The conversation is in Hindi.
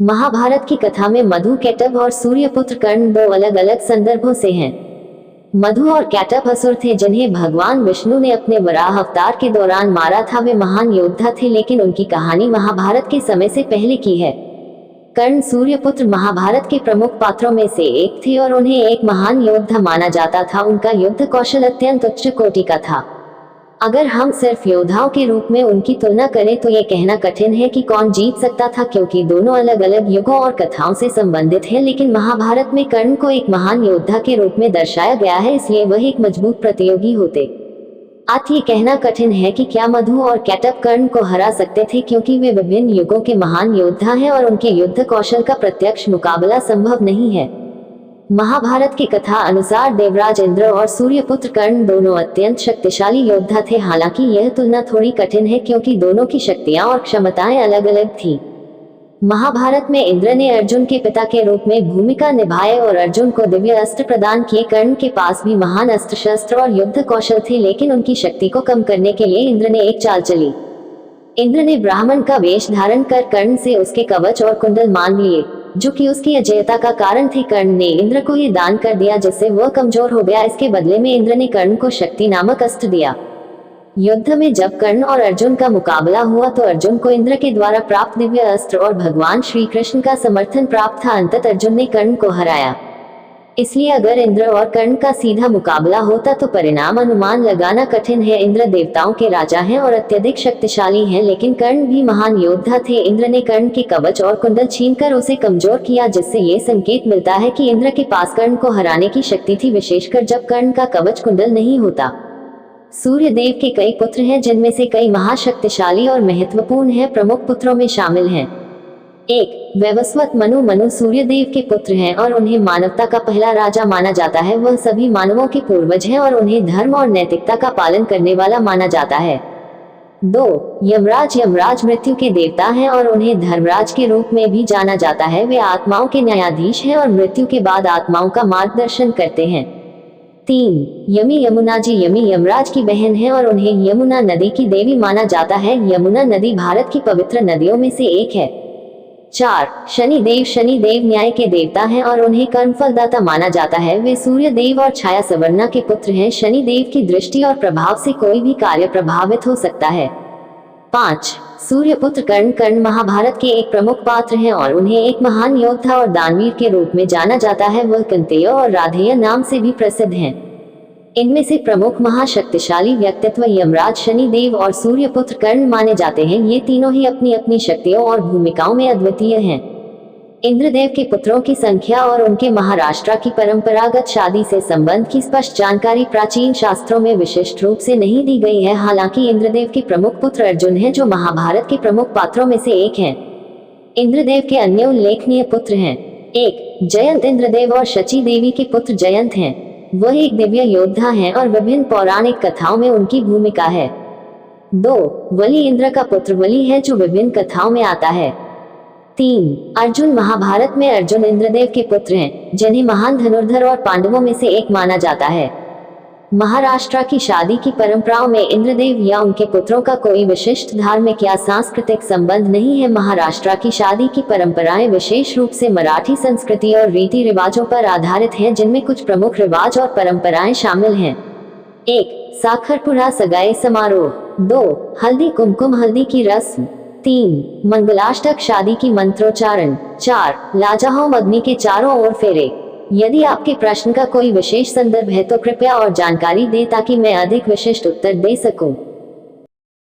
महाभारत की कथा में मधु कैटभ और सूर्यपुत्र कर्ण दो अलग अलग संदर्भों से हैं। मधु और कैटभ असुर थे जिन्हें भगवान विष्णु ने अपने वराह अवतार के दौरान मारा था। वे महान योद्धा थे, लेकिन उनकी कहानी महाभारत के समय से पहले की है। कर्ण सूर्यपुत्र महाभारत के प्रमुख पात्रों में से एक थे और उन्हें एक महान योद्धा माना जाता था। उनका युद्ध कौशल अत्यंत उच्च कोटि का था। अगर हम सिर्फ योद्धाओं के रूप में उनकी तुलना करें तो ये कहना कठिन है कि कौन जीत सकता था, क्योंकि दोनों अलग अलग युगों और कथाओं से संबंधित हैं। लेकिन महाभारत में कर्ण को एक महान योद्धा के रूप में दर्शाया गया है, इसलिए वह एक मजबूत प्रतियोगी होते। आज ये कहना कठिन है कि क्या मधु और कैटभ कर्ण को हरा सकते थे, क्योंकि वे विभिन्न युगों के महान योद्धा हैं और उनके युद्ध कौशल का प्रत्यक्ष मुकाबला संभव नहीं है। महाभारत की कथा अनुसार देवराज इंद्र और सूर्यपुत्र कर्ण दोनों अत्यंत शक्तिशाली योद्धा थे। हालांकि यह तुलना थोड़ी कठिन है, क्योंकि दोनों की शक्तियां और क्षमताएं अलग अलग थीं। महाभारत में इंद्र ने अर्जुन के पिता के रूप में भूमिका निभाई और अर्जुन को दिव्य अस्त्र प्रदान किए। कर्ण के पास भी महान अस्त्र शस्त्र और युद्ध कौशल थे, लेकिन उनकी शक्ति को कम करने के लिए इंद्र ने एक चाल चली। इंद्र ने ब्राह्मण का वेश धारण कर कर्ण से उसके कवच और कुंडल मांग लिए, जो कि उसकी अजेयता का कारण थे। कर्ण ने इंद्र को ये दान कर दिया, जिससे वह कमजोर हो गया। इसके बदले में इंद्र ने कर्ण को शक्ति नामक अस्त्र दिया। युद्ध में जब कर्ण और अर्जुन का मुकाबला हुआ तो अर्जुन को इंद्र के द्वारा प्राप्त दिव्य अस्त्र और भगवान श्री कृष्ण का समर्थन प्राप्त था। अंततः अर्जुन ने कर्ण को हराया। इसलिए अगर इंद्र और कर्ण का सीधा मुकाबला होता तो परिणाम अनुमान लगाना कठिन है। इंद्र देवताओं के राजा हैं और अत्यधिक शक्तिशाली हैं, लेकिन कर्ण भी महान योद्धा थे। इंद्र ने कर्ण के कवच और कुंडल छीनकर उसे कमजोर किया, जिससे ये संकेत मिलता है कि इंद्र के पास कर्ण को हराने की शक्ति थी, विशेषकर जब कर्ण का कवच कुंडल नहीं होता। सूर्य देव के कई पुत्र हैं, जिनमें से कई महाशक्तिशाली और महत्वपूर्ण हैं। प्रमुख पुत्रों में शामिल हैं: 1. वैवस्वत मनु। मनु सूर्य देव के पुत्र हैं और उन्हें मानवता का पहला राजा माना जाता है। वह सभी मानवों के पूर्वज हैं और उन्हें धर्म और नैतिकता का पालन करने वाला माना जाता है। 2. यमराज। यमराज मृत्यु के देवता हैं और उन्हें धर्मराज के रूप में भी जाना जाता है। वे आत्माओं के न्यायाधीश हैं और मृत्यु के बाद आत्माओं का मार्गदर्शन करते हैं। 3. यमी। यमुना जी। यमी यमराज की बहन है और उन्हें यमुना नदी की देवी माना जाता है। यमुना नदी भारत की पवित्र नदियों में से एक है। 4. शनिदेव। शनिदेव न्याय के देवता हैं और उन्हें कर्मफलदाता माना जाता है। वे सूर्य देव और छाया सवर्णा के पुत्र हैं। शनिदेव की दृष्टि और प्रभाव से कोई भी कार्य प्रभावित हो सकता है। 5. सूर्यपुत्र कर्ण। कर्ण महाभारत के एक प्रमुख पात्र हैं और उन्हें एक महान योद्धा और दानवीर के रूप में जाना जाता है। वह कुंतेय और राधेय नाम से भी प्रसिद्ध हैं। इनमें से प्रमुख महाशक्तिशाली व्यक्तित्व यमराज, शनिदेव और सूर्यपुत्र कर्ण माने जाते हैं। ये तीनों ही अपनी अपनी शक्तियों और भूमिकाओं में अद्वितीय हैं। इंद्रदेव के पुत्रों की संख्या और उनके महाराष्ट्र की परंपरागत शादी से संबंध की स्पष्ट जानकारी प्राचीन शास्त्रों में विशिष्ट रूप से नहीं दी गई है। हालांकि इंद्रदेव के प्रमुख पुत्र अर्जुन हैं, जो महाभारत के प्रमुख पात्रों में से एक हैं। इंद्रदेव के अन्य उल्लेखनीय पुत्र हैं: 1. जयंत। इंद्रदेव और शची देवी के पुत्र जयंत हैं। वह एक दिव्य योद्धा हैं और विभिन्न पौराणिक कथाओं में उनकी भूमिका है। 2. वली। इंद्र का पुत्र वली है, जो विभिन्न कथाओं में आता है। 3. अर्जुन। महाभारत में अर्जुन इंद्रदेव के पुत्र हैं, जिन्हें महान धनुर्धर और पांडवों में से एक माना जाता है। महाराष्ट्र की शादी की परंपराओं में इंद्रदेव या उनके पुत्रों का कोई विशिष्ट धार्मिक या सांस्कृतिक संबंध नहीं है। महाराष्ट्र की शादी की परंपराएं विशेष रूप से मराठी संस्कृति और रीति रिवाजों पर आधारित हैं, जिनमें कुछ प्रमुख रिवाज और परंपराएं शामिल हैं। 1. साखरपुड़ा सगाई समारोह। 2. हल्दी कुमकुम हल्दी की रस्म। 3. मंगलाष्टक शादी की मंत्रोच्चारण। 4. लाजाहोम अग्नि के चारों ओर फेरे। यदि आपके प्रश्न का कोई विशेष संदर्भ है तो कृपया और जानकारी दें, ताकि मैं अधिक विशिष्ट उत्तर दे सकूं।